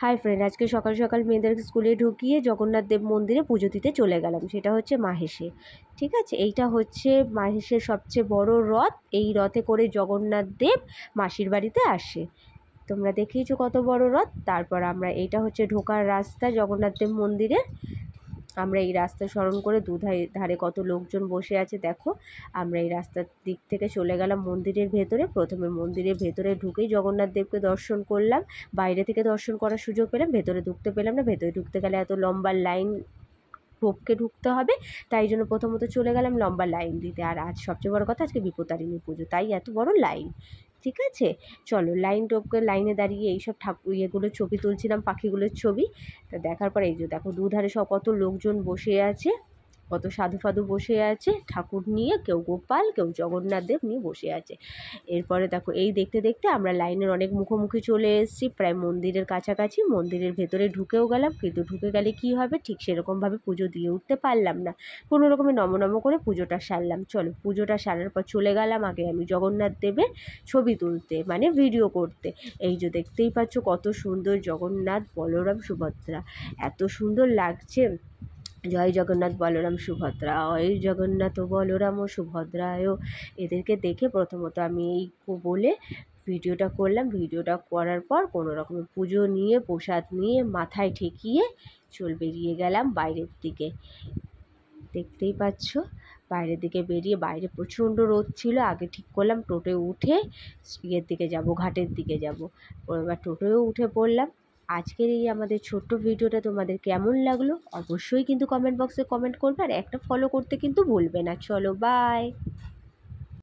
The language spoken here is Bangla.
হাই ফ্রেন্ড, আজকে সকাল সকাল মেয়েদেরকে স্কুলে ঢুকিয়ে জগন্নাথ দেব মন্দিরে পুজো দিতে চলে গেলাম। সেটা হচ্ছে মাহেশে। ঠিক আছে, এইটা হচ্ছে মাহেশের সবচেয়ে বড় রথ। এই রথে করে জগন্নাথ দেব মাসির বাড়িতে আসে। তোমরা দেখিয়েছো কত বড় রথ। তারপর আমরা এইটা হচ্ছে ঢোকার রাস্তা জগন্নাথ দেব মন্দিরে। আমরা এই রাস্তা স্মরণ করে ধারে কত লোকজন বসে আছে দেখো। আমরা এই রাস্তার দিক থেকে চলে গেলাম মন্দিরের ভেতরে। প্রথমে মন্দিরের ভেতরে ঢুকেই জগন্নাথ দেবকে দর্শন করলাম। বাইরে থেকে দর্শন করার সুযোগ পেলাম, ভেতরে ঢুকতে পেলাম না। ভেতরে ঢুকতে গেলে এত লম্বা লাইন টপকে ঢুকতে হবে, তাই জন্য প্রথমত চলে গেলাম লম্বা লাইন দিতে। আর আজ সবচেয়ে বড় কথা, আজকে বিপত্তারিণী পুজো, তাই এত বড় লাইন। ঠিক আছে, চলো লাইন টপকে লাইনে দাঁড়িয়ে এইসব ঠাকুর ইয়েগুলোর ছবি তুলছিলাম, পাখিগুলোর ছবি। তা দেখার পর এই যে দেখো দুধারে সব কত লোকজন বসে আছে, কত সাধু ফাধু বসে আছে ঠাকুর নিয়ে, কেউ গোপাল কেউ জগন্নাথ দেব নিয়ে বসে আছে। এরপরে দেখো এই দেখতে দেখতে আমরা লাইনের অনেক মুখোমুখি চলে এসেছি, প্রায় মন্দিরের কাছাকাছি। মন্দিরের ভেতরে ঢুকেও গেলাম, কিন্তু ঢুকে গেলে কি হবে ঠিক সেরকমভাবে পুজো দিয়ে উঠতে পারলাম না। কোনো রকমে নম করে পুজোটা সারলাম। চলো পুজোটা সারার পর চলে গেলাম আগে আমি জগন্নাথ দেবের ছবি তুলতে, মানে ভিডিও করতে। এই যে দেখতেই পাচ্ছ কত সুন্দর জগন্নাথ বলরাম সুভদ্রা, এত সুন্দর লাগছে। জয় জগন্নাথ বলরাম সুভদ্রা, জয় জগন্নাথ বলরাম ও সুভদ্রায়। এদেরকে দেখে প্রথমত আমি এই বলে ভিডিওটা করলাম। ভিডিওটা করার পর কোনো রকমের পুজো নিয়ে প্রসাদ নিয়ে মাথায় ঠেকিয়ে বেরিয়ে গেলাম বাইরের দিকে। দেখতেই পাচ্ছ বাইরের দিকে বেরিয়ে, বাইরে প্রচণ্ড রোদ ছিল। আগে ঠিক করলাম টোটোয় উঠে ইয়ের দিকে যাব, ঘাটের দিকে যাব। এবার টোটোয়ও উঠে পড়লাম। আজকের এই আমাদের ছোট্ট ভিডিওটা তোমাদের কেমন লাগলো অবশ্যই কিন্তু কমেন্ট বক্সে কমেন্ট করবে, আর একটা ফলো করতে কিন্তু ভুলবে না। চলো বাই।